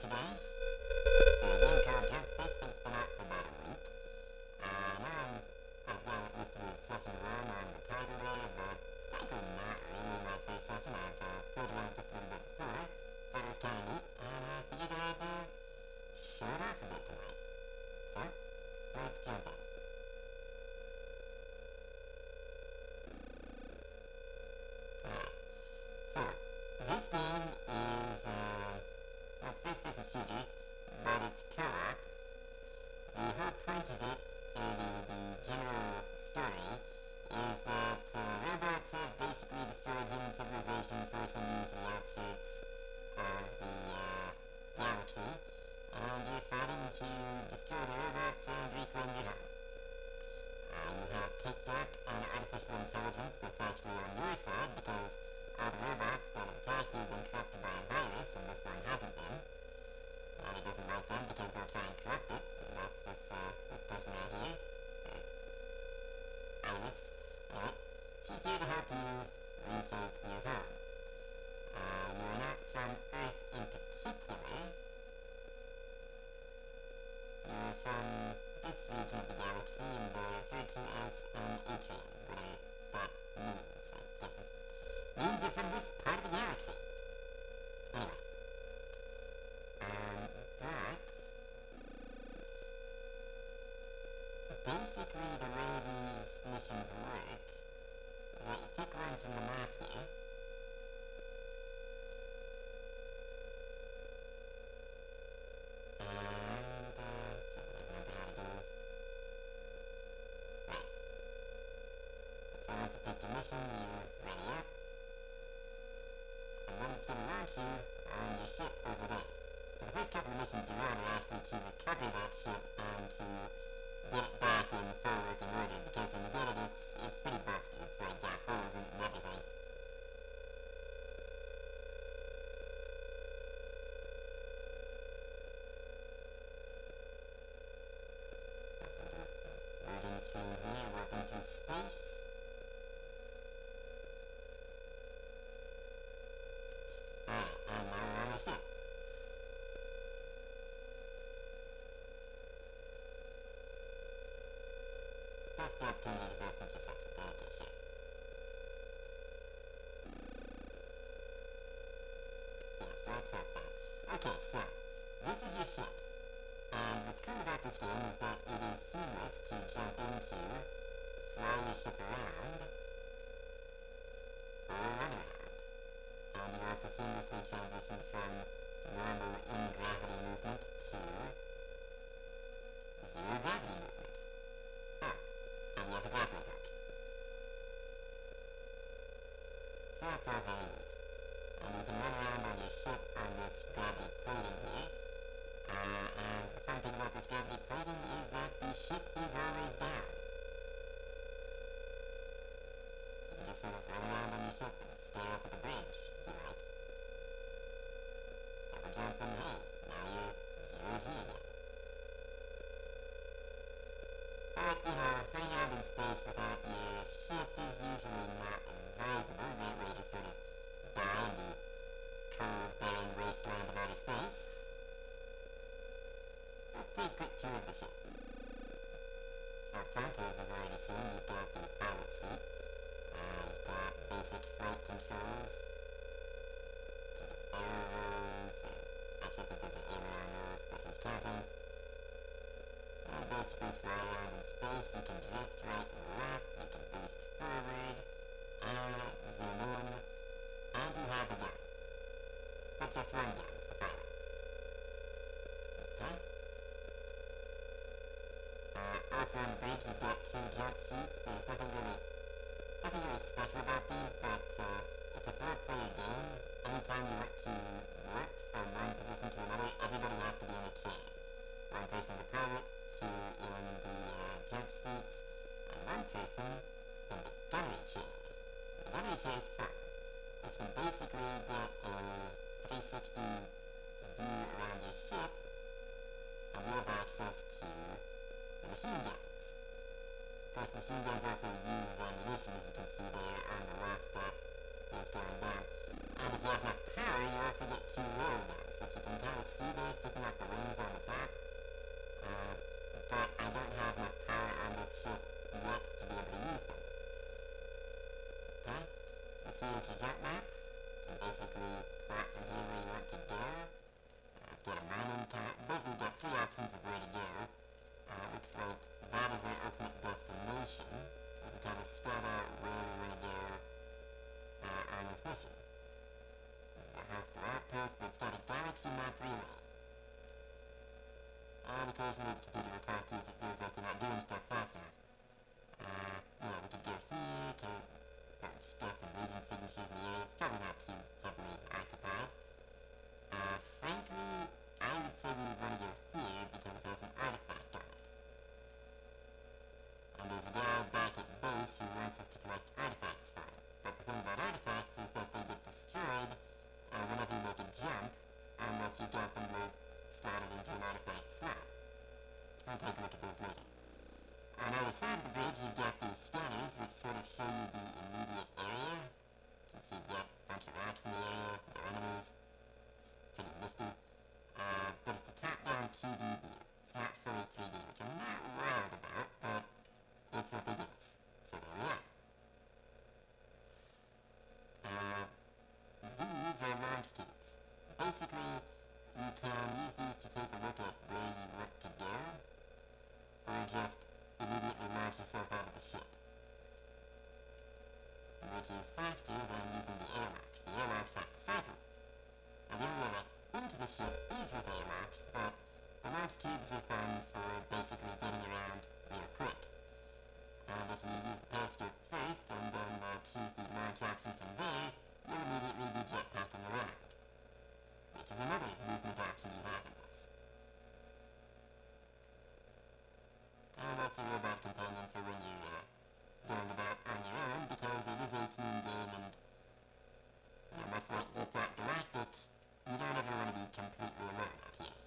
today. It's a game called Jump Space that's been out for about a week. Again, this is session 1 on the title there, but frankly not really my first session. I've played around with this a little bit before. Thought it was kind of neat, and I figured I'd show it off a bit tonight. So, let's jump in. Alright, so this game is, it's first-person shooter, but it's co-op. The whole point of it, or the general story, is that robots have basically destroyed human civilization, forcing you to the outskirts of the galaxy, and you're fighting to destroy the robots and reclaim your home. You have picked up an artificial intelligence that's actually on your side, because all the robots that have attacked you have been corrupted by a virus, and this one hasn't been. And it doesn't like them because they'll try and corrupt it, and that's this person right here. Iris. Alright. She's here to help you retake your home. You are not from Earth in particular. You're from this region of the galaxy, and they're referred to as an atrium, whatever that means. I guess this means you're from this part of the galaxy. Anyway. Basically, the way these missions work is that you pick one from the map here, and, let's see if I remember how to do this. Right. So once you pick your mission, you ready up, and then it's going to launch you on your ship over there. The first couple of missions you're on are actually to recover that ship and to get it back in full working order, because when you get it, it's pretty busted. It's like got holes in it and everything. Loading screen here, working through space. Alright, and now we're on our ship. Okay, so, this is your ship, and what's cool about this game is that it is seamless to jump into, fly your ship around, or run around. And you also seamlessly transition from normal in-gravity movement to zero-gravity movement. Oh, and you have a grappling hook. So that's all very neat. And you can run around on your ship on this gravity plating here. And the fun thing about this gravity plating is that the ship is always down. So you just sort of run around on your ship and stare up at the bridge, if you like. Double jump and hey, now you're zero G again. But, you know, running around in space without your ship is usually not advisable. A great way to sort of die in the cold, barren wasteland of outer space. So let's see a quick tour of the ship. Up front, as we've already seen, you've got the pilot seat. You've got basic flight controls. Arrow rolls, or actually I think those are aileron rolls, but who's counting? Basically fly around in space. You can drift right and left, you can boost forward, zoom in, and you have a gun. But just one gun, it's the pilot. Okay. Also on the bridge you've got 2 jump seats. There's nothing really special about these, but it's a 4-player game. Anytime you want to warp from one position to another, everybody has to be in a chair. One person the pilot, 2 in the jump seats, and 1 person in the gunnery chair. The gunnery chair is fun. This can basically get a 360 view around your ship, and you have access to the machine guns. Of course, machine guns also use ammunition, as you can see there on the left that is going down. And if you have enough power, you also get 2 railguns. which you can kind of see there sticking up the wings on the top. But I don't have enough power on this ship yet to be able to use them. Okay, and so here's your jump map. You can basically plot from here where you want to go. I've got a mining path. Basically, got three options of where to go. Looks like that is our ultimate destination. We can kind of scout out where we want to go on this mission. This is a hostile outpost, but it's got a galaxy map relay. And occasionally the computer will talk to you if it feels like you're not doing stuff fast enough. We could go here, let's get some legion signatures in the area. It's probably not too heavily occupied. Frankly, I would say we would want to go here because it has an artifact on it. And there's a guy back at base who wants us to collect artifacts for him. But the thing about artifacts is that they get destroyed whenever you make a jump, unless you got them slotted into an artifact slot. I'll take a look at those later. On the other side of the bridge, you've got these scanners, which sort of show you the immediate area. You can see you've got a bunch of rocks in the area, no enemies. It's pretty nifty. But it's a top-down 2D view. It's not fully 3D, which I'm not wild about, but it's what they give us. So there we are. These are launch tubes. Basically, you can use these to take a look at where you want to go, or just immediately launch yourself out of the ship, which is faster than using the airlocks. The airlocks have to cycle. Now the only way into the ship is with airlocks, but the launch tubes are fun for basically getting around real quick. And if you use the periscope first and then choose the launch option from there, you'll immediately be jetpacking around, which is another movement option you have in this. And that's a robot companion for when you're going about on your own, because it is a team game, and much like Deep Galactic, you don't ever want to be completely alone out here.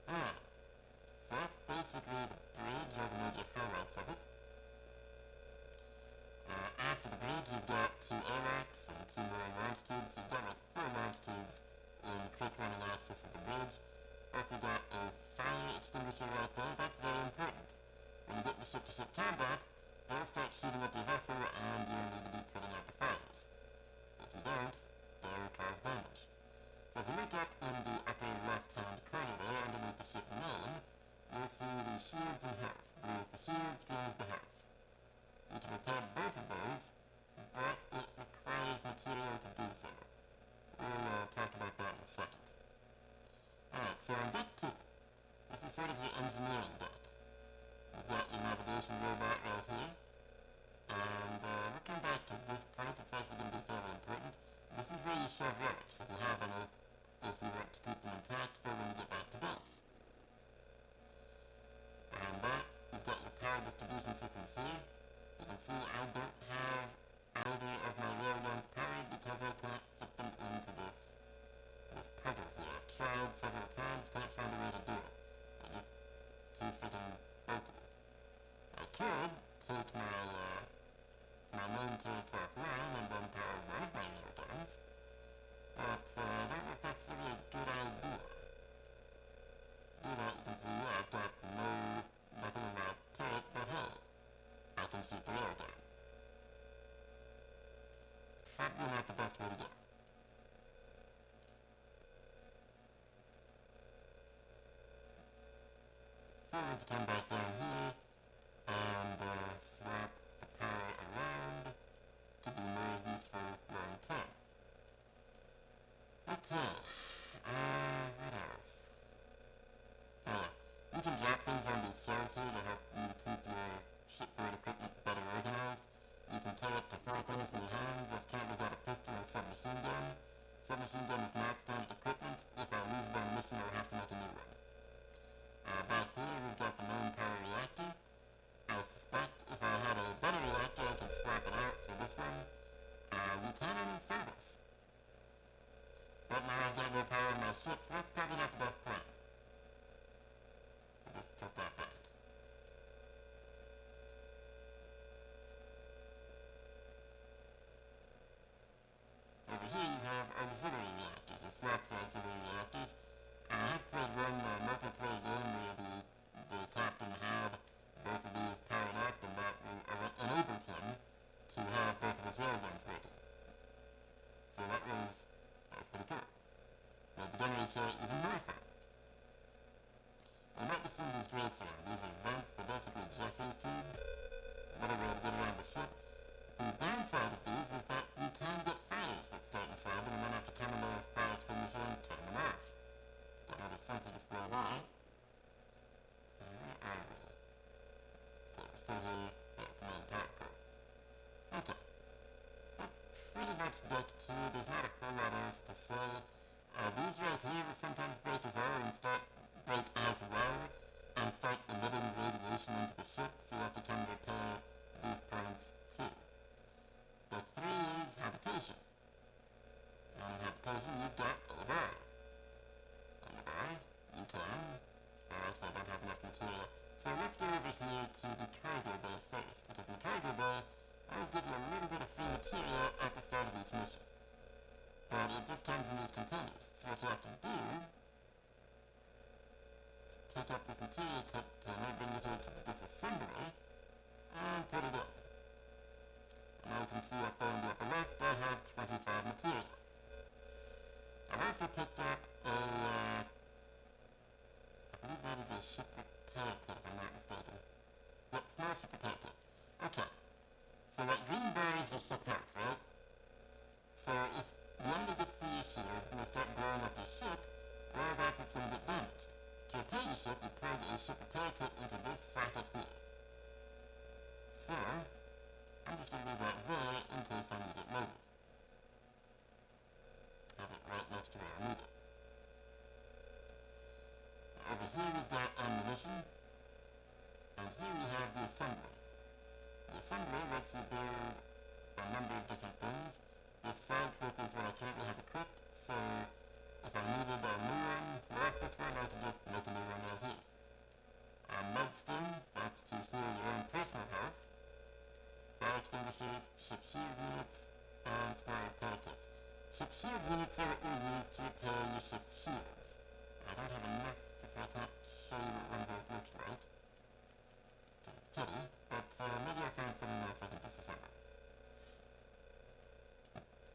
Alright, so that's basically the bridge, or the major highlights of it. After the bridge, you've got 2 airlocks and 2 more launch tubes. You've got like 4 launch tubes in quick running access of the bridge. Also got a fire extinguisher right there. That's very important. When you get into ship-to-ship combat, they'll start shooting up your vessel and you'll need to be putting out the fires. If you don't, they'll cause damage. So if you look up in the upper left-hand corner there, underneath the ship name, you'll see the shields and health. Blue is the shields, green is the health. You can repair both of those, but it requires material to do so. We'll talk about that in a second. Alright, so on deck 2, this is sort of your engineering deck. You've got your navigation robot right here, and we'll come back to this point. It's actually going to be fairly important. This is where you shove relics, if you have any, if you want to keep them intact for when you get back to base. Around that, you've got your power distribution systems here. You can see I don't have either of my railguns powered because I can't fit them into this puzzle here. I've tried several times, can't find a way to do it. They're just too freaking bulky. I could take my main turrets offline and then power one of my railguns, but I don't know if that's really a good idea. Do that, you can see, yeah, I've got nothing in my turret, but hey, I can shoot the railgun. Probably not the best way to go. So we have to come back down here and swap the power around to be more useful long term. Okay, what else? Oh yeah, you can drop things on these shelves here to help you keep your shipboard equipment better organized. You can carry up to 4 things in your hands. I've currently got a pistol and a submachine gun. Submachine gun is not standard equipment. If I lose it on a mission, I'll have to make a new one. Back here, we've got the main power reactor. I suspect if I had a better reactor, I could swap it out for this one. We can uninstall this. But now I've got no power on my ship, so that's probably not the best plan. I'll just put that back. Over are slots for auxiliary reactors. I have played one multiplayer game where the captain had both of these powered up, and that enabled him to have both of his railguns working. So that was pretty cool. Made the gun ratio even more fun. You might be seeing these grates around. These are vents. They're basically Jeffries tubes. Another way to get around the ship. The downside of these is that you can get fires that start inside them and then have to turn on the fire extinguisher and turn them off. Got another sensor display there. Where are we? Okay, we're still here at the main power core. Okay. That's pretty much deck 2. There's not a whole lot else to say. These right here will sometimes break as well and start emitting radiation into the ship, so you have to come repair these points too. Deck 3 is habitation. On habitation, you've got a bar. On the bar, you can. Well, actually, I don't have enough material. So let's go over here to the cargo bay first, because in the cargo bay, I always give you a little bit of free material at the start of each mission. But it just comes in these containers. So what you have to do is pick up this material container, bring it over to the disassembler, and put it in. And now you can see up there in the upper left, I have 25 material. I've also picked up I believe that is a ship repair kit, if I'm not mistaken. Yep, small ship repair kit. Okay. So that green bar is your ship health, right? So if the enemy gets through your shields and they start blowing up your ship, well, that's it's going to get damaged. To repair your ship, you plug a ship repair kit into this socket here. So, I'm just going to leave that there in case I need it later. Have it right next to where I need it. Over here we've got ammunition, and here we have the assembler. The assembler lets you build a number of different things. This side clip is what I currently have equipped, so if I needed a new one, lost this one, I can just make a new one right here. Med stim, that's to heal your own personal health. Fire extinguishers, ship shield units, and small repair kits. Ship shield units are what you'll use to repair your ship's shields. I don't have enough, so I can't show you what one of those looks like. Which is a pity, but maybe I'll find something else I can disassemble.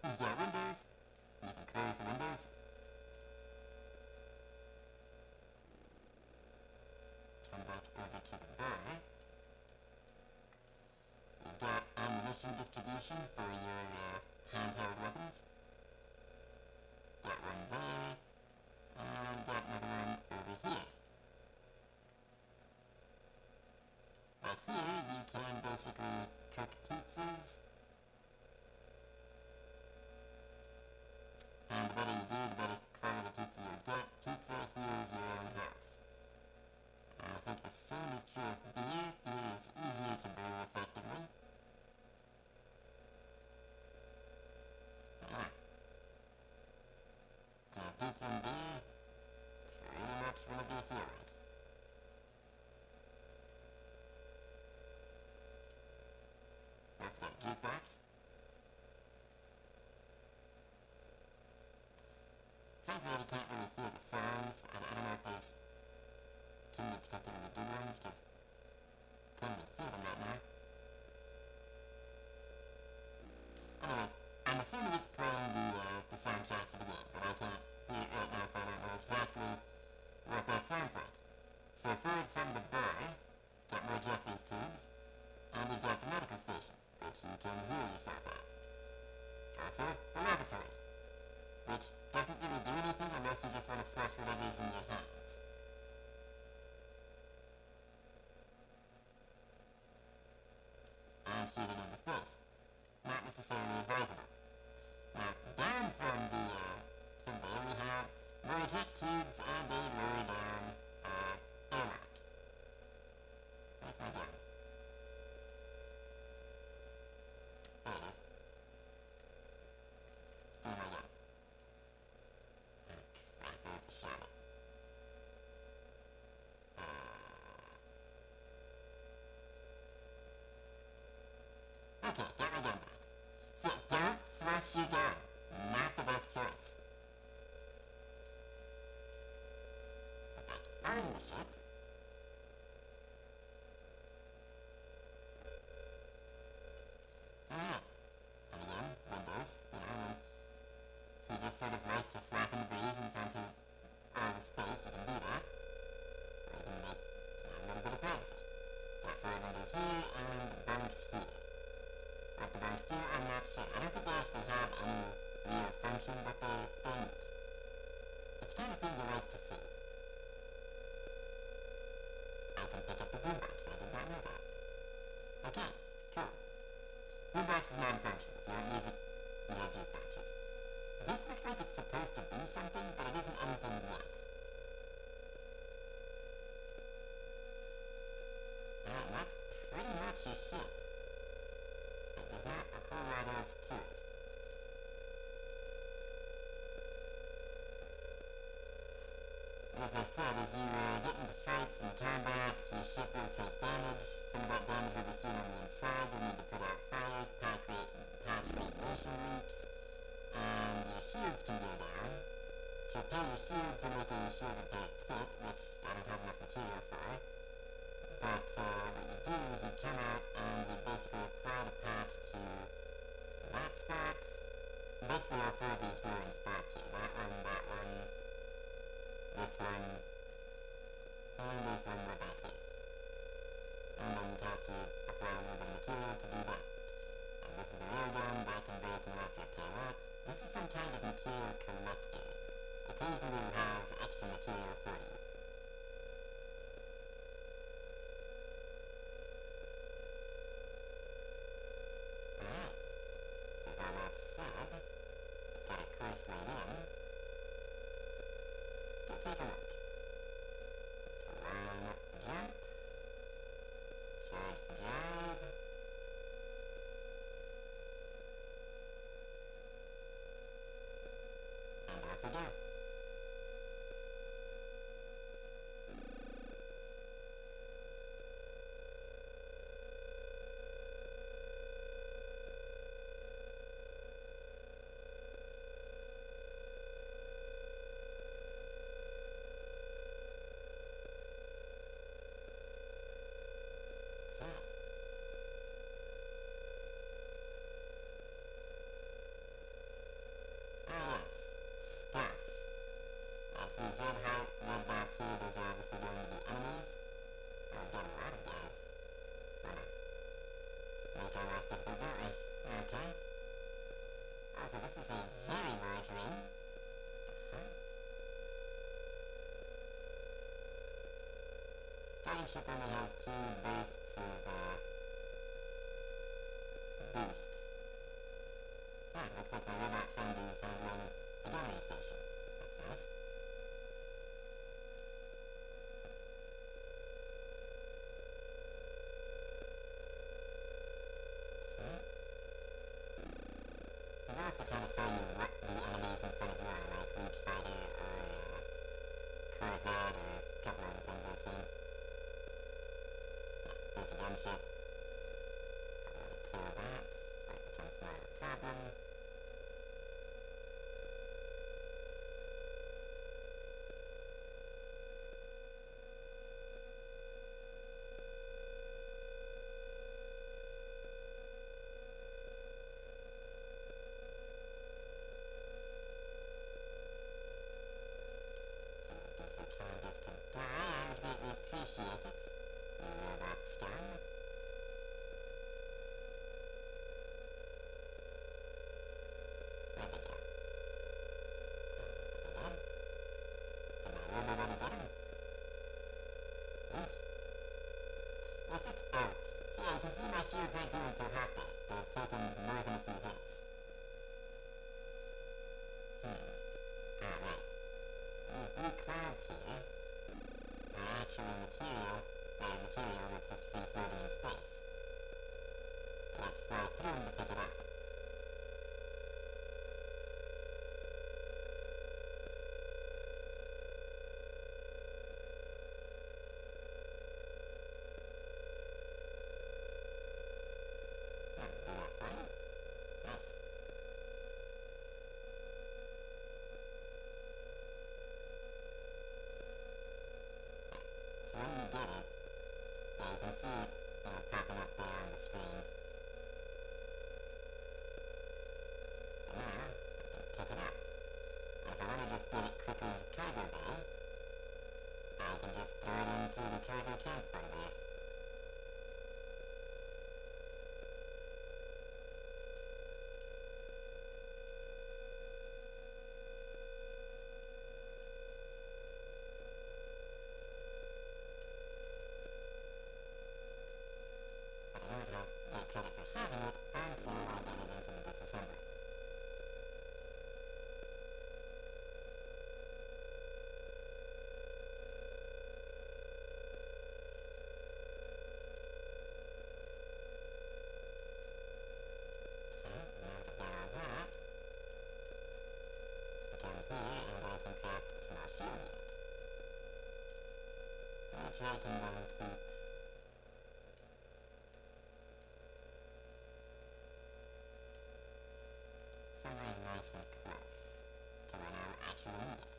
You've got windows. You can close the windows. Turn back over to the bar. You've got ammunition distribution for your handheld weapons. Got one there. And got another one over here. Right here, you can basically cook pizzas. And the better you do, the better quality pizza you'll get. Pizza heals your own health. I think the same is true of beer. Beer is easier to brew effectively. Pizza and beer, pretty much whenever you feel like. Let's go jukebox. Frankly, I can't really hear the songs. I don't know if there's too many particularly good ones, because I can't really hear them right now. Anyway, I'm assuming it's playing the soundtrack for the game, but I can't hear it right now, so I don't know exactly what that sounds like. So forward from the bar, got more Jeffries tubes, and you've got the medical station, which you can heal yourself at. Also, the laboratory, which doesn't really do anything unless you just want to flush whatever's in your hands. And shoot it into space. Not necessarily advisable. Now, down from there we have more jet tubes and a lower down airlock. Where's my gun? There it is. Oh my god. Crap, I overshot it. Okay, got my gun back. So, don't flush your gun. Not the best choice. accomplishing what they need. It's the kind of thing you like to see. I can pick up the boombox. I did not know that. Okay, cool. Boombox is non-functional. If you don't use it, you have jukeboxes. This looks like it's supposed to be something, but it isn't anything yet. Alright, that's pretty much your shit. There's not a whole lot else to it. As I said, as you get into fights and combats, your ship will take damage. Some of that damage will be seen on the inside. You'll need to put out fires, patch radiation leaks, and your shields can go down. To repair your shields, you'll make a shield repair kit, which I don't have enough material for. But what you do is you come out and you basically apply the patch to that spot. Basically all four of these glowing spots here. That one, this one, and this one right back here. And then you'd have to apply a little bit of material to do that. And this is the real gun, that can break and have to repair that. This is some kind of material collector. Occasionally will have extra material for you. Alright, so with all that said, I've got a course laid in. Let's go take a look. Line up the jump, charge the drive, and off we go. These red dots here, those are obviously going to be enemies. I've got a lot of guys. Make our life difficult, don't we? Okay. Also, this is a very large ring. Starting ship only has 2 bursts of, boosts. Looks like the robot friend is handling the gunnery station. That's nice. It'll also kind of tell you what the enemies in front of you are, like Reach Fighter or Corvette or a couple other things I've seen. There's a gunship. I'm going to kill that. That becomes more of a problem. Shields aren't doing so hot there. They've taken more than a few hits. Alright. These blue clouds here are actually material. They're material that's just free floating in space. You have to fly through them to pick it up. So when you get it, you can see it popping up there on the screen. So now, I can pick it up. And if I want to just get it quickly to the cargo bay, I can just throw it into the cargo transport there. which I can go and keep somewhere nice and close to when I'll actually need it.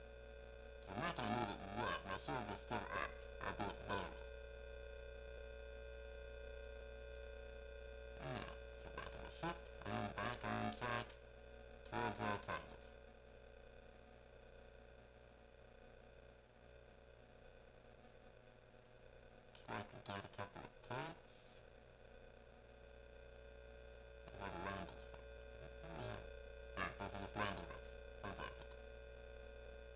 I'm not going to need it yet. My shields are still up, albeit barely. Alright, so back in the ship, and back on track towards our target. Looks like we got a couple of turrets. There's like a landing zone. Ah, those are just landing ones. Fantastic.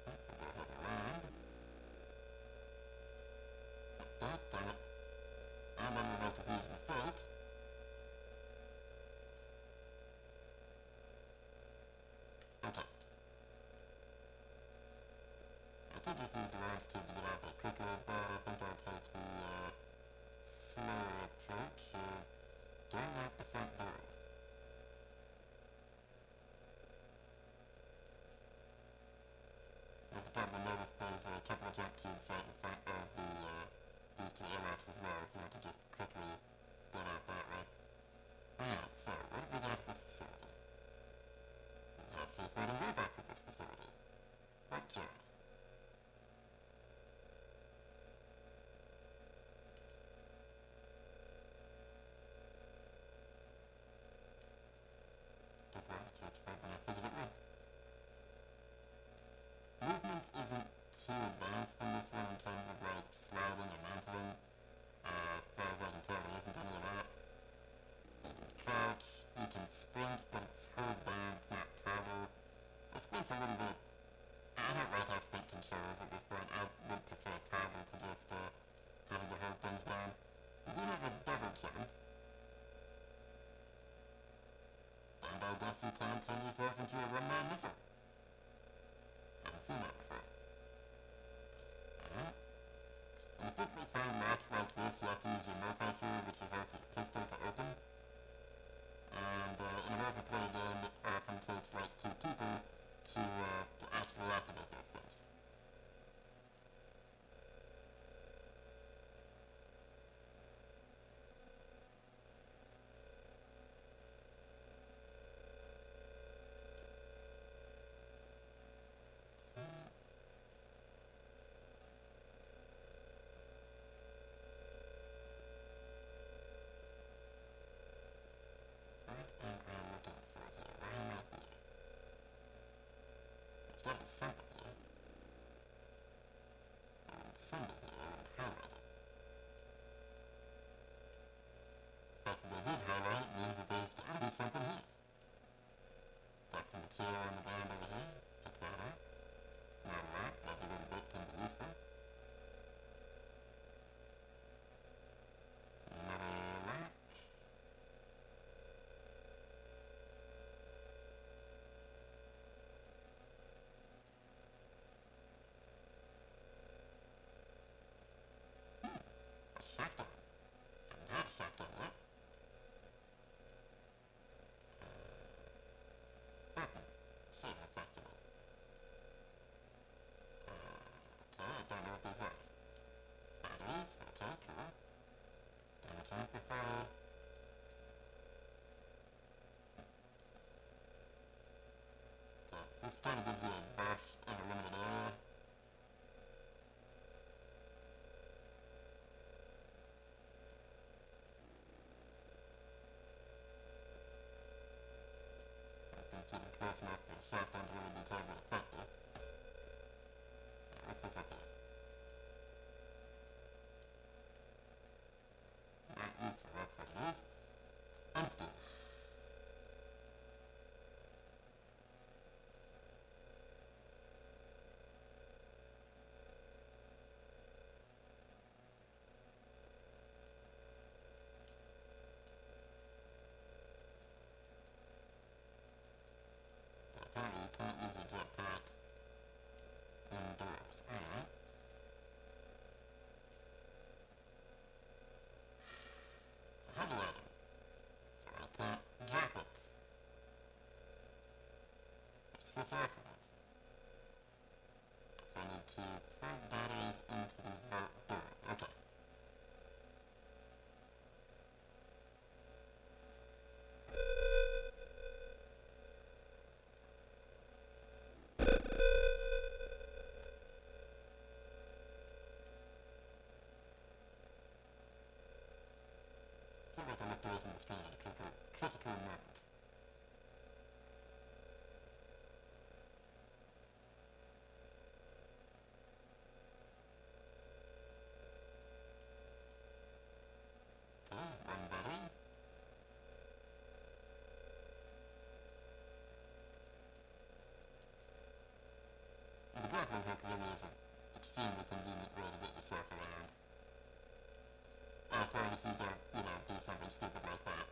Let's go ahead and land. God damn it. I'm on my way to huge mistake. Okay. I could just use the launch tube to get out there quickly, but I think I'll take the slower approach of going out the front door. As you probably noticed, there's a couple of jump tubes right in front of these two airlocks as well, if you want to just quickly get out that way. Alright, so what have we got at this facility? We have free floating robots at this facility. What joy. Took longer to explode than I figured it would. Movement isn't too advanced in this one in terms of like sliding or mantling. As far as I can tell, there isn't any of that. You can crouch, you can sprint, but it's hold down, it's not toggle. The sprint's a little bit... I don't like how sprint controls at this point. I would prefer toggle to just having to hold things down. You do have a double jump. And I guess you can turn yourself into a one-man missile. Haven't seen that before. Alright. And you quickly find locks like this, you have to use your multi-tool, which is also your pistol, to open. And in a multiplayer game, it often takes like two people to actually activate those things. What am I looking for here? Why am I here? There's gotta be something here. Something here, I would highlight it. The fact that they did highlight it means that there's gotta be something here. Got some material on the ground over here. Pick that up. Not a lot, maybe a little bit can be useful. Another lock. A shotgun. I've got a shotgun yet. Button. Sure, let's activate. Okay, I don't know what these are. Batteries? Okay, cool. Damage amplifier. Okay, this kind of gives you a buff in a limited area. It's even close enough for a shotgun to really be terribly effective. What's this up here? Not useful, that's what it is. It's empty. Apparently you can't use your jetpack indoors. Alright. It's a heavy item, so I can't drop it. Or switch off of it. So I need to plug batteries into the vault door. Okay. away from the screen at a critical moment. Okay, one battery. And the grappling hook really is an extremely convenient way to get yourself around. As long as you don't, do something stupid like that.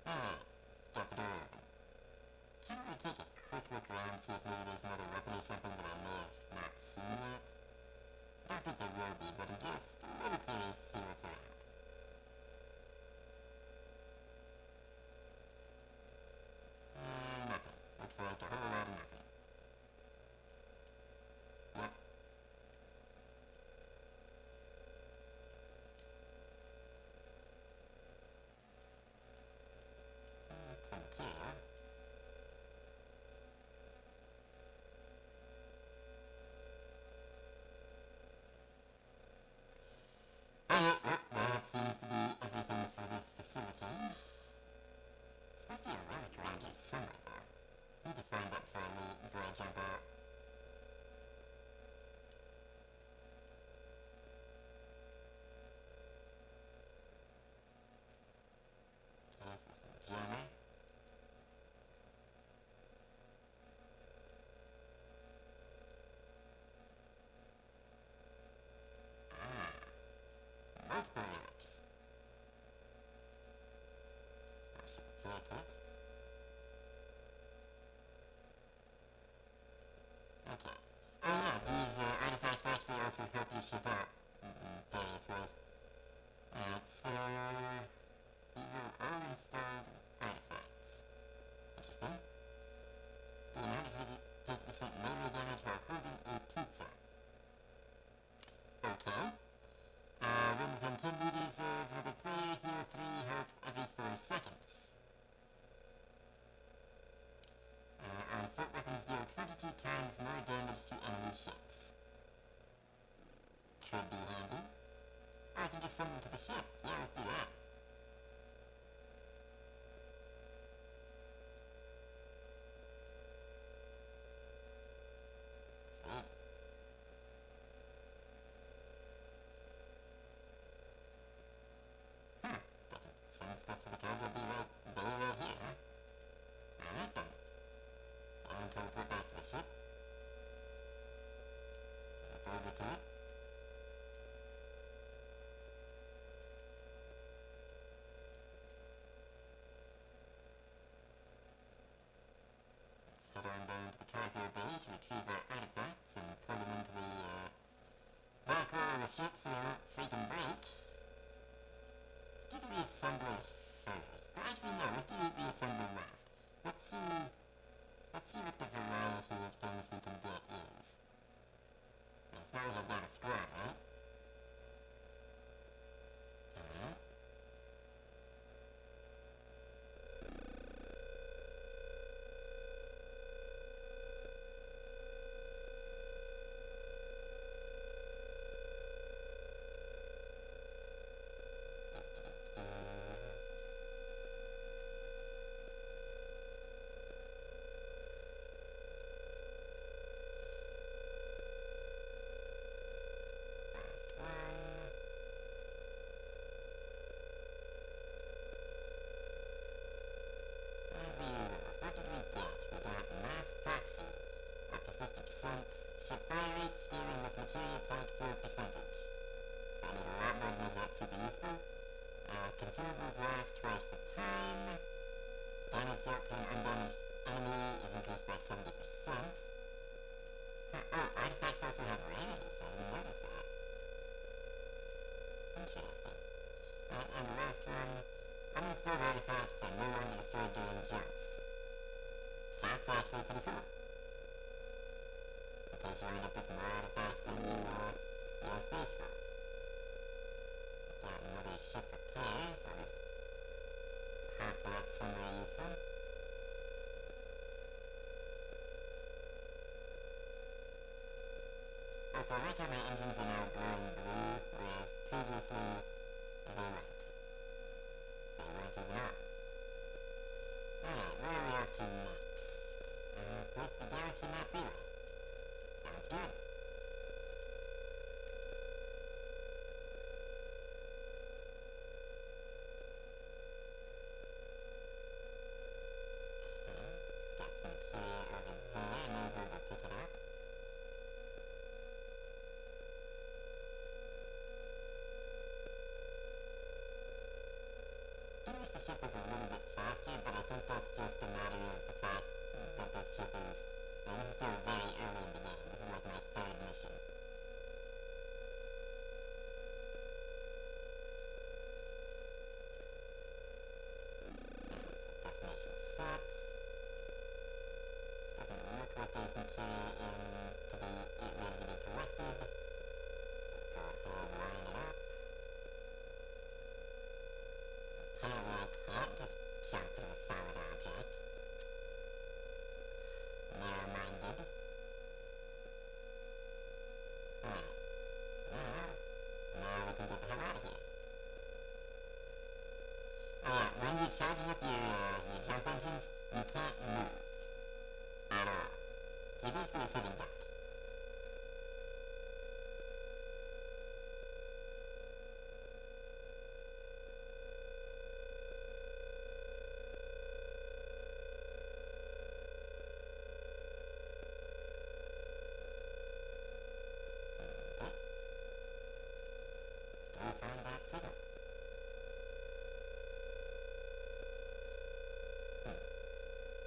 Alright, got the door open. Can't we take a quick look around, see if maybe there's another weapon or something that I may have not seen yet? I don't think there will be, but I'm just a little curious to see what's around. Nothing. Looks like a whole lot of nothing. Yep. That's interior. Alright, well, that seems to be everything for this facility. There's supposed to be a relic around here somewhere, though. Need to find that before I jump out. Okay, is this the jammer? Multiple relics. Special repair kit. Okay. Oh yeah, these artifacts actually also help you ship out in various ways. Alright, so we will all installed artifacts. Interesting. The amount of 50% melee damage while holding a pizza. Okay. When within 10 meters of the player, heal 3 health every 4 seconds. On foot weapons deal 22 times more damage to enemy ships. Could be handy. Or I can just send them to the ship. Yeah, let's do that. Sweet. They can send stuff to the cargo bay right here, huh? Alright then. And teleport back to the ship. Zip over to it. Let's head on down to the cargo bay to retrieve our artifacts and plug them into the back wall of the ship so they won't freaking break. Let's do the reassembler first. Or actually no, let's do the reassembler last. Let's see what the variety of things we can get is. As long as I've got a squad, right? Alright. Ship fire rate scaling with material type for percentage. So I need a lot more to make that super useful. Consumables last twice the time. Damage dealt to an undamaged enemy is increased by 70%. Artifacts also have rarities. I didn't notice that. Interesting. And the last one, uninstalled artifacts are no longer destroyed during jumps. That's actually pretty cool. In case you end up with more artifacts than you have space for. Got another ship repair, so I'll just park that somewhere useful. Also, I like how my engines are now glowing blue, whereas previously they weren't. They weren't even on. Alright, where are we off to next? Place the galaxy map relay. Sounds good. Got some material over there, I may as well go pick it up. I wish the ship was a little bit faster, but I think that's just a matter of the fact that this ship is... this is still very early in the game. This is like my third mission. So destination set. Doesn't look like there's material ready to be collected. So go ahead, line it up. Apparently I can't just jump through a solid object. Narrow-minded. Alright. Now we can get the hell out of here. Oh yeah, when you're charging up your jump engines, you can't move. At all. So you're basically sitting duck. Find that signal.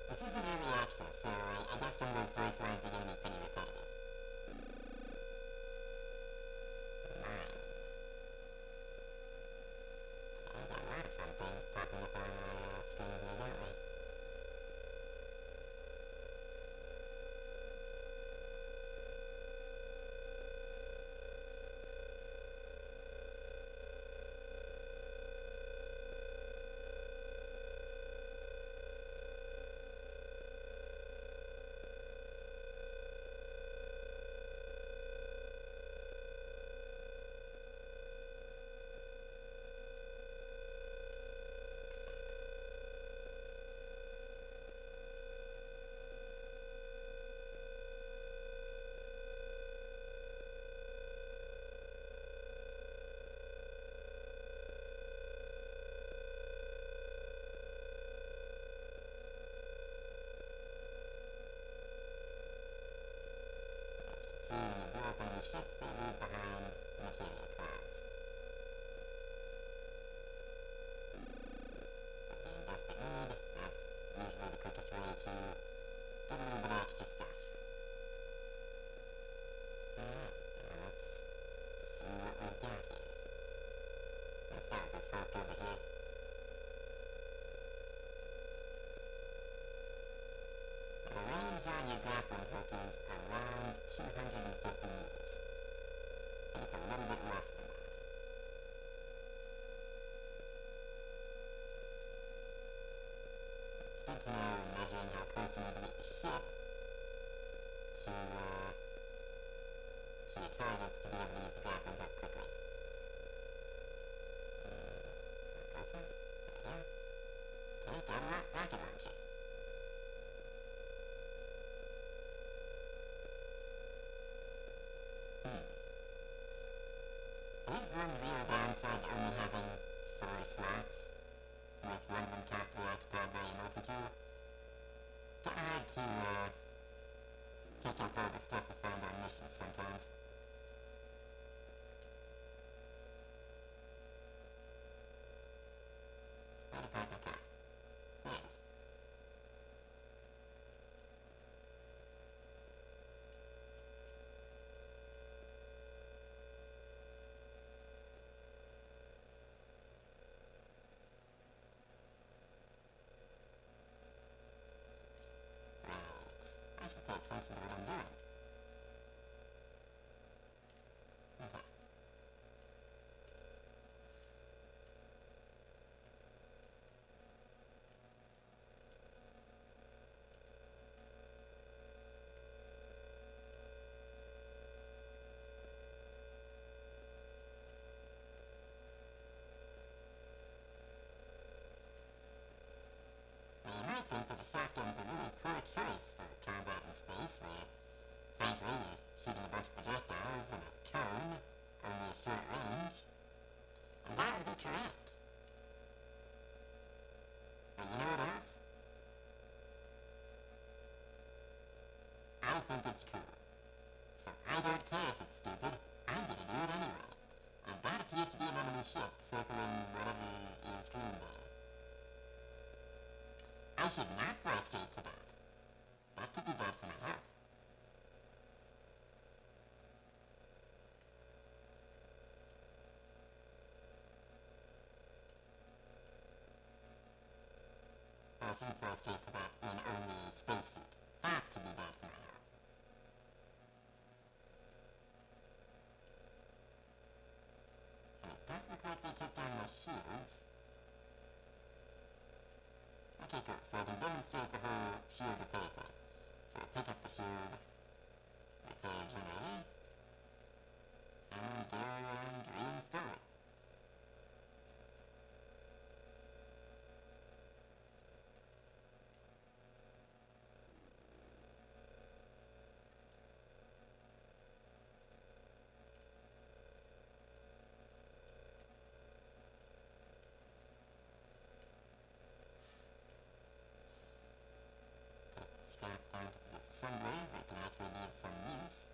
This isn't early access, so I guess some of those voice lines are going to be pretty repetitive. Mine. Okay, got a lot of fun things popping up on our screen here, don't we? See, when you blow up any ships, they leave behind material clouds. So if you're in desperate need, that's usually the quickest way to get a little bit of extra stuff. Alright, let's see what we've got here. Let's start with this Hulk over here. The range on your grappling hook is around 250 meters. I think it's a little bit less than that. It's good to know when measuring how close you need to get your ship to your targets to be able to use the grappling hook quickly. Closer? There we go. Okay, got a rocket launcher. There is one real downside to only having 4 slots, with one of them constantly occupied by your multi-tool. It's kinda hard to pick up all the stuff you find on missions sometimes. pay attention to what I'm doing. Okay. Now, you might think that a shotgun's a really poor choice for combat in space, where, frankly, you're shooting a bunch of projectiles in a cone, only a short range. And that would be correct. But you know what else? I think it's cool. So I don't care if it's stupid. I'm gonna do it anyway. And that appears to be an enemy ship circling whatever is green there. I should not fly straight to that. That could be bad for my health. I shouldn't fly straight to that in only a spacesuit. That could be bad for my health. And it does look like they took down those shields. Okay, cool. So I can demonstrate the whole shield repair thing. So pick up the shield, repair generator, and go and reinstall it. Strap onto the disassembler, it can actually be of some use.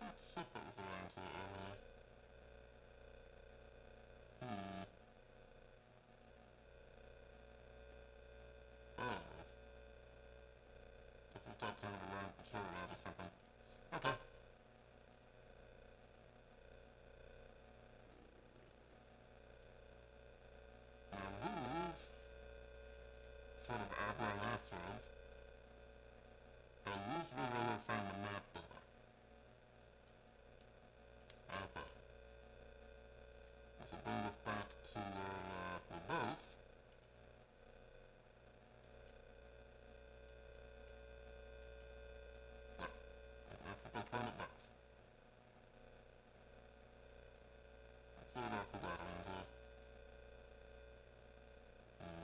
There's that ship that was around here earlier. There it is. Guess it's got kind of a long patrol route or something. Okay. Now these sort of oblong asteroids are usually where you'll find the map data. Right there. If you bring this back to your base, yep, that's what they claim it does. Let's see what else we got around here.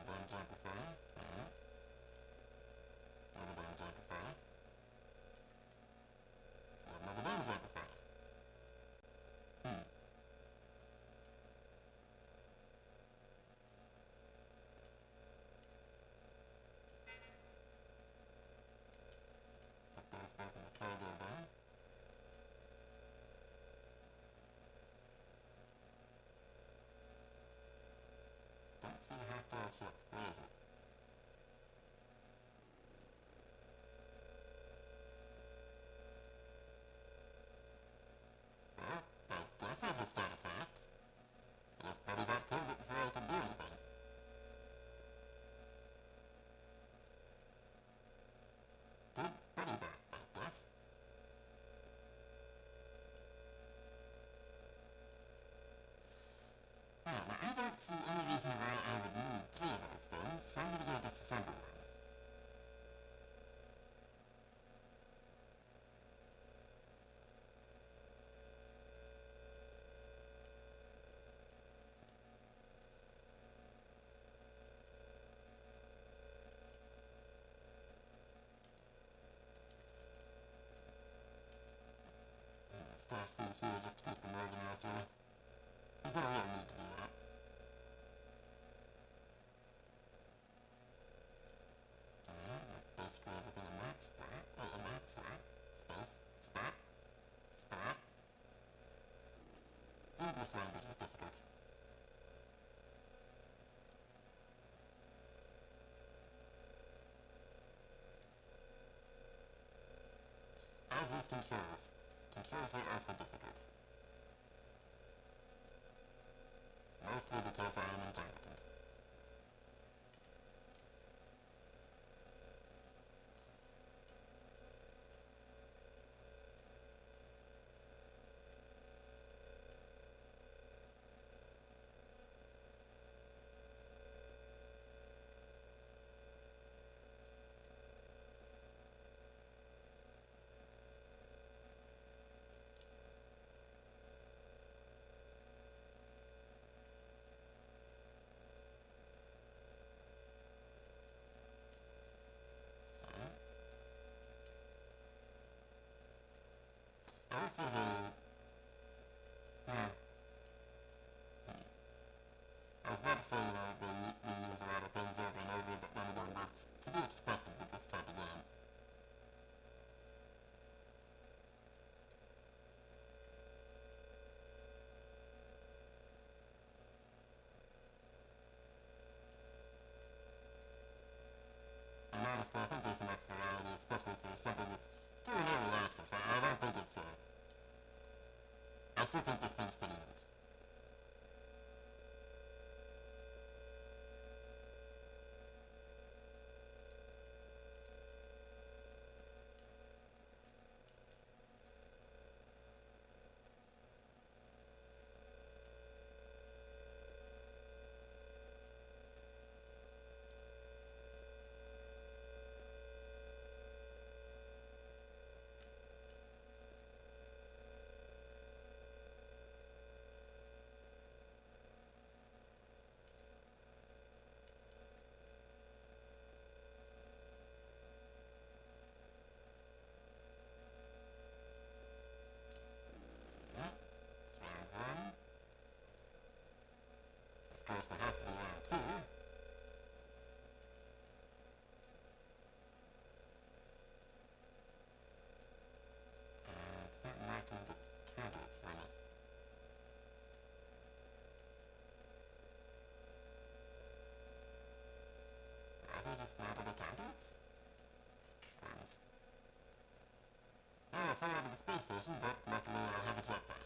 Damage amplifier, alright. Another damage amplifier. Another damage amplifier. Put those back in the cargo bay. Don't see a hostile ship. Where is it? Well, I guess I just got attacked. I just probably got killed it before I could do anything. Good buddy bot, I guess. Alright, now I don't see any reason why I would need 3 of those things, so I'm gonna go disassemble one. Stash these here just to keep them organized, really. There's no real need to do that. Alright, that's basically everything in that spot. In that slot. controls. Controls are also difficult. Mostly because I am incompetent. Also I was about to say, we use a lot of things over and over, but then again, that's to be expected with this type of game. And honestly, I think there's enough variety, especially for something that's still in early access. I don't think it's I still think this thing's pretty neat. It's round one. Of course, there has to be round two. It's not marking the counter, for me. Are they just not the counters? Crumbs. Now I'll fly over to the space station, but luckily I have a jetpack.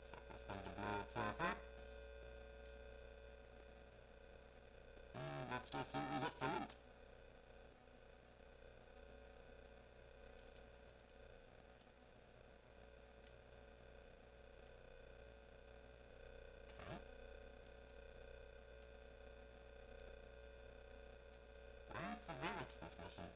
Set this thing to blow itself up. And let's go see what we get for loot. Lots of relics this mission.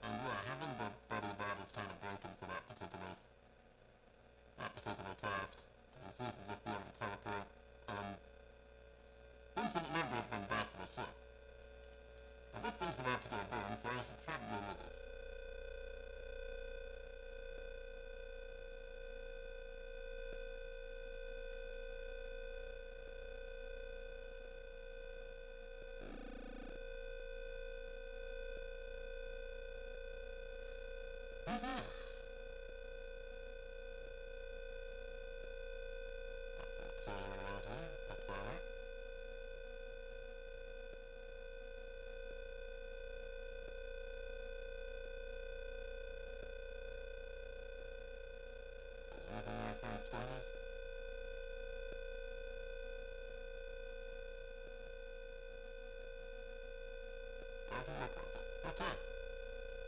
And yeah, having the buddy bot is kind of broken for that particular task. It seems to just be able to teleport infinite number of them back to the ship. Now this thing's about to go boom, so I should probably leave. Doesn't look like it. Okay.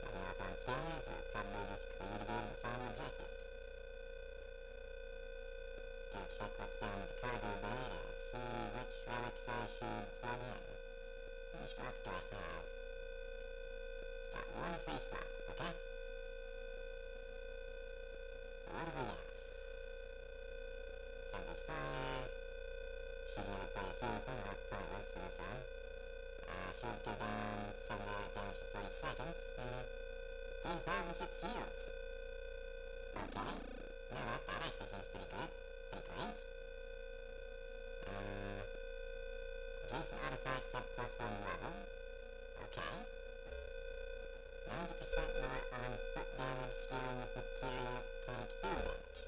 Nothing else on scanners, we're probably just clear to go to the final objective. Let's go check what's down in the cargo bay and see which relics I should plug in. many slots do I have? Got one free slot, okay? What do we got? Heavy fire. Shooting at player's heals, then that's pointless for this round. Shields go down, 7 damage for 40 seconds, and gain 1,006 shields. Okay. No, that actually seems pretty great. Adjacent artifacts at +1 level. Okay. 90% more on foot damage, scaling with material, tank field damage.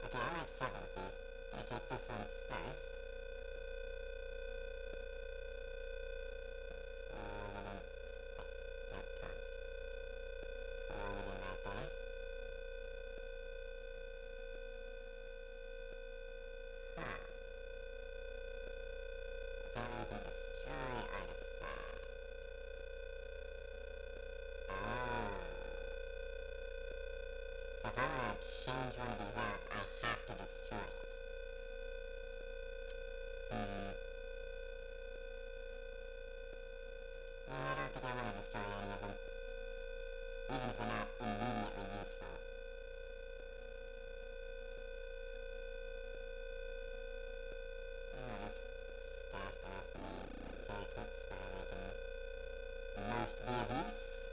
Okay, I like several of these. Gonna take this one first. So if I want to change one of these out, I have to destroy it. No, I don't think I want to destroy any of them. Even if they're not immediately useful. I'll just stash the rest of these repair kits where they can most be of use.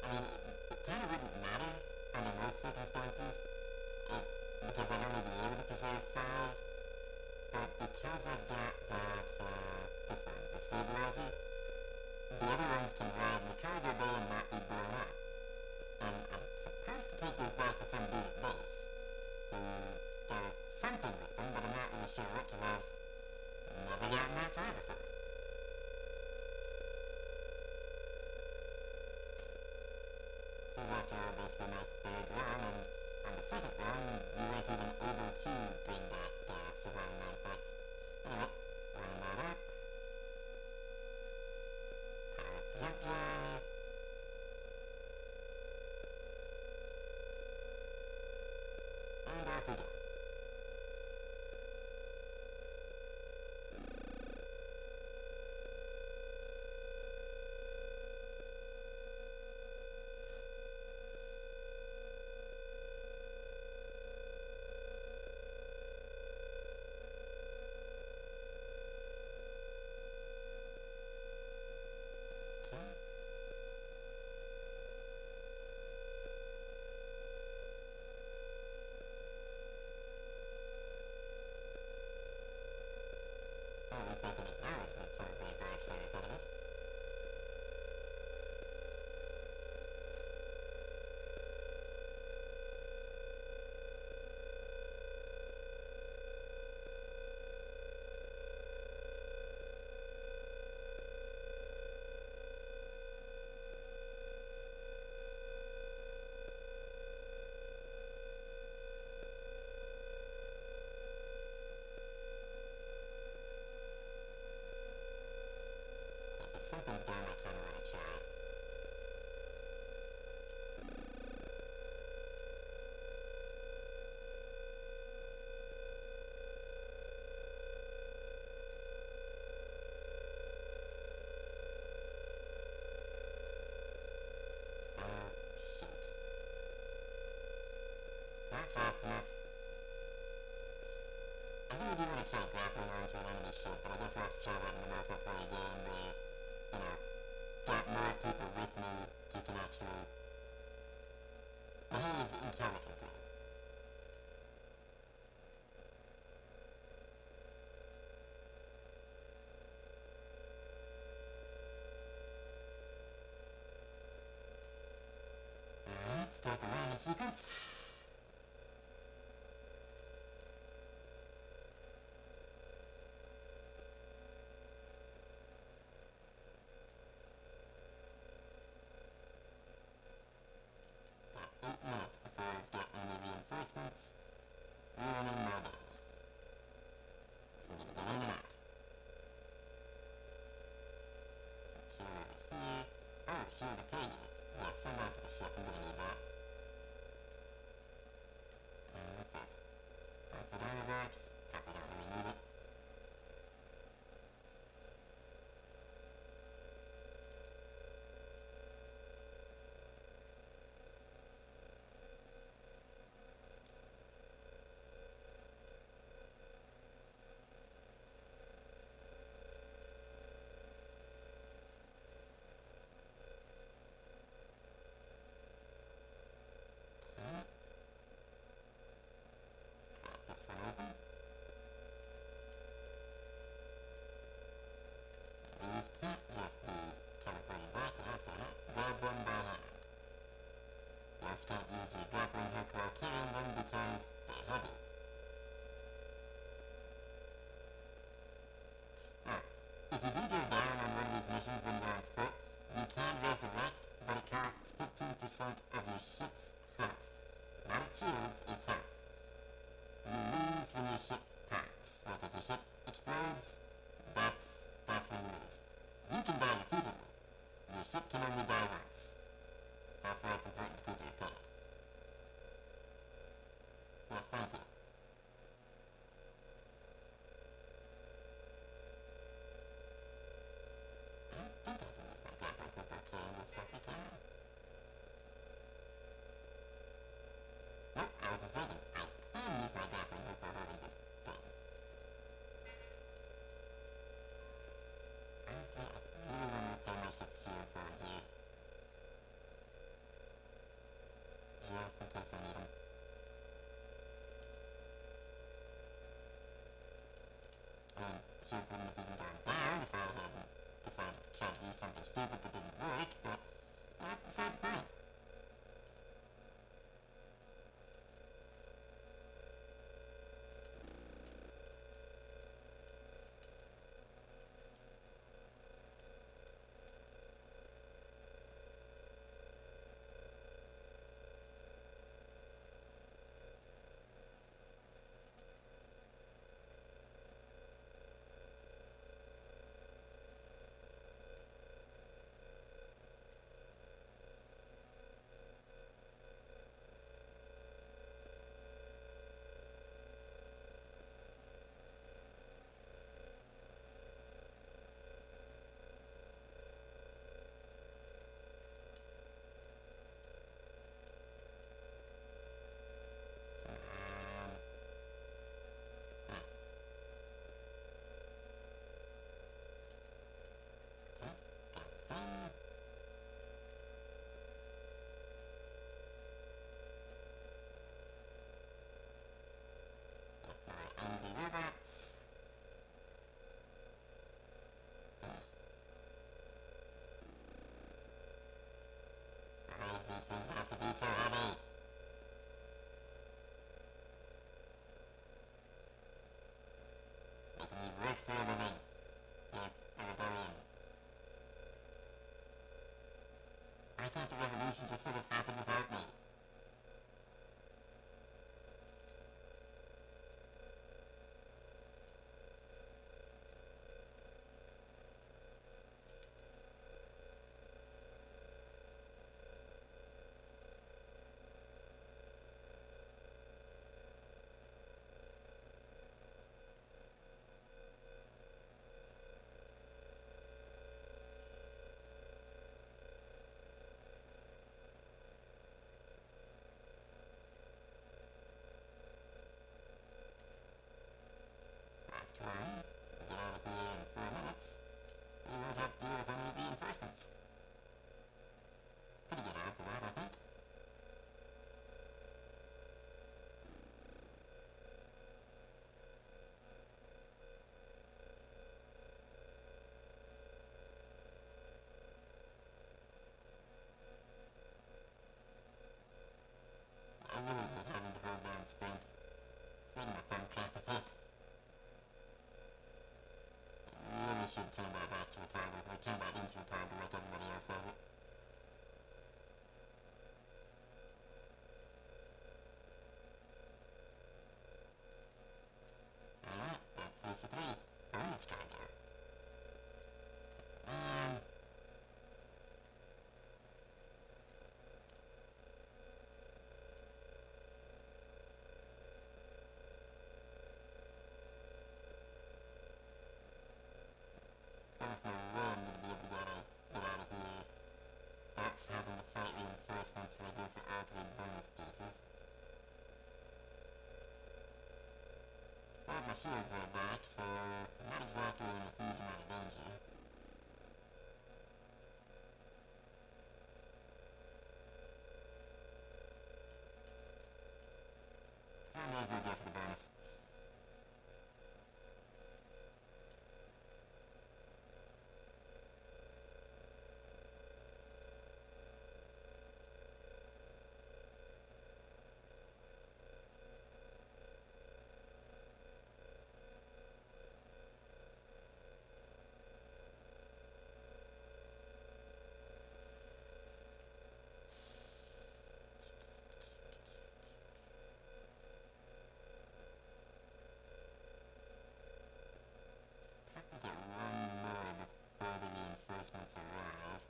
I mean, it kind of wouldn't matter under most circumstances, because I'd only be able to preserve 5, but because I've got that, this one, the stabilizer, the other ones can ride in the cargo bay and not be blown up. And I'm supposed to take those back to some dude at base, who does something with them, but I'm not really sure what, because I've never gotten that far before. This is, after all, basically my 3rd run, and on the 2nd run, you weren't even able to bring back surviving artifacts. Anyway, run that up. Power up the jump drive. And off we go. At least they can acknowledge that some of their barks are repetitive. There's something dumb I kind of want to try. Oh, shoot. Not fast enough. I really do want to try grappling onto an enemy ship, but I guess I'll have to try that in a multiplayer game where, got more people with me who can actually behave intelligently. Alright, start the landing sequence. Got 8 minutes before we get any reinforcements. Ruining my day. So I'm gonna get in and out. So turn over here. Oh, shield repair unit. Yeah, send that to the ship. I'm gonna need that. timer works. Probably don't really need it. Okay. Crack this one open. These can't just be teleported back after that. Grab one by hand. You also can't use your grappling hook while carrying them because they're heavy. Oh, if you do go down on one of these missions when you're on foot, you can resurrect, but it costs 15% of your ship's health. Not its shields, its health. You lose when your ship pops. Like if your ship explodes, that's when you lose. You can die repeatedly. Your ship can only die once. That's why it's important to keep it repaired. Yes, thank you. I don't think I can use my grappling hook while carrying this sucker, can I? Nope, I was mistaken. I can use my grappling hook while holding this thing. Honestly, I really want to repair my ship's shields while I'm here. Just in case I need them. I mean, shields wouldn't have even gone down if I hadn't decided to try to use something stupid that didn't work, but that's beside the point. Angry robots. Why do these things have to be so heavy? Making me work for a living. You're a rebellion. Why can't the revolution just sort of happen without me? Last one. Get out of here in 4 minutes. We won't have to deal with any reinforcements. Pretty good odds of that, I think. I really hate having to hold down sprint. It's making my phone crack a bit. I really should turn that back to retarded, or turn that into retarded like everybody else says it. Alright, that's 3 for 3. Bonus cargo. Man. All my shields are back, so I'm not exactly in a huge amount of danger. So I may as well go for the bonus. Probably get one more before the reinforcements arrive.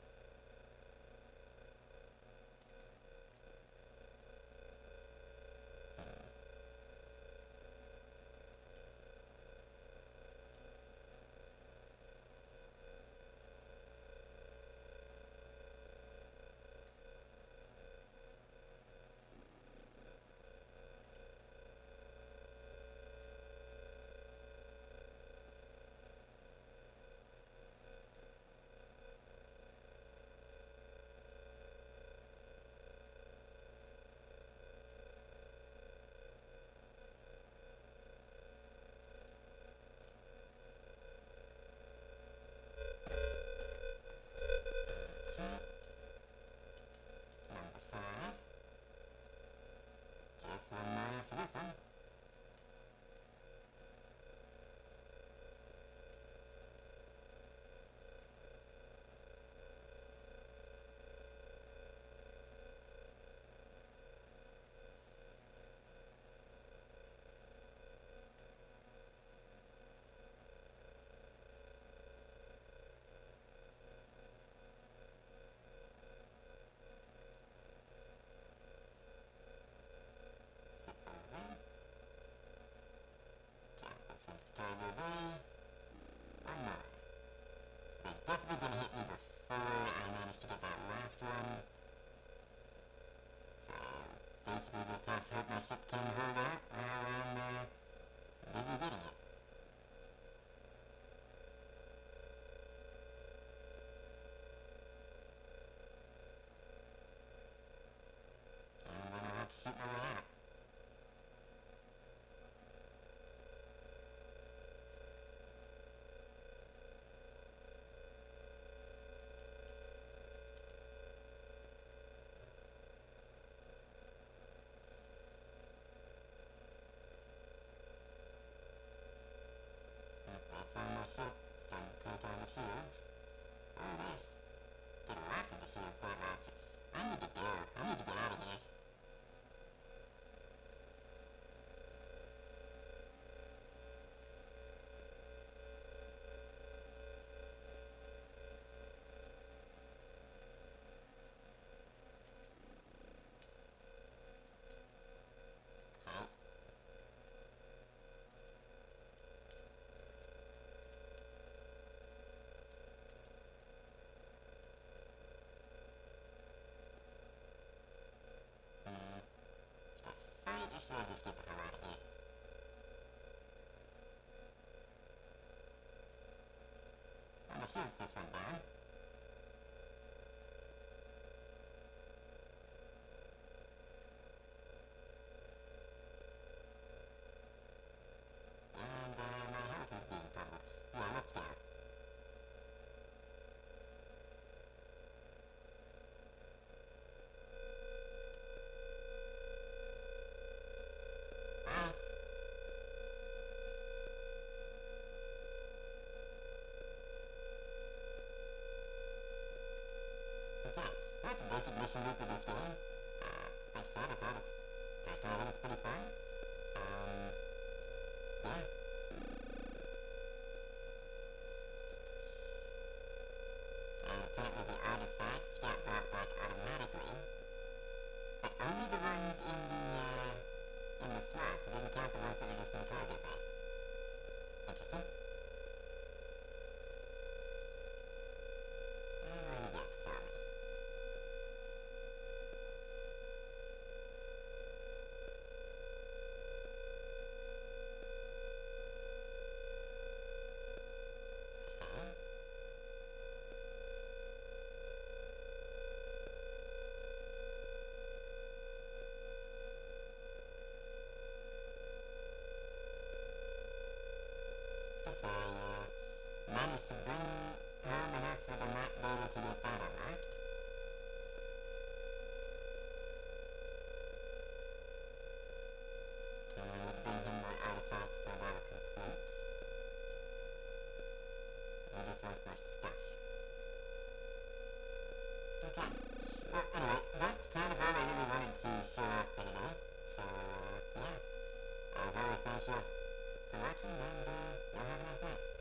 Number 5. Just one more after this one. Zip over. Drop this entirely away. One more. So they're definitely gonna hit me before I manage to get that last one. So basically just have to hope my ship can hold out while I'm busy getting it. And then I'll have to shoot my way out. I found my ship, starting to take on the shields. Oh, there. Did a lot from the shields that last. I need to go. I need to get out of here. Okay. Fight or should I just get the hell out of here? Well, my shields just went down. And my health is being pummeled. Yeah, let's go. Bye. Okay, that's a basic mission loop of this game. Like I said, personally I think it's pretty fun. Yeah. And apparently the artifacts get brought back automatically, but only the ones in the slots. It didn't count the ones that were just in cargo bay. Interesting. There you go, sorry. I managed to bring home enough for the map data to get that unlocked. And I need to bring him more artifacts for that complete. He just wants more stuff. Okay. Well, anyway, that's kind of all I really wanted to show off for today. So, yeah. As always, thanks you all for watching, and y'all have a nice night.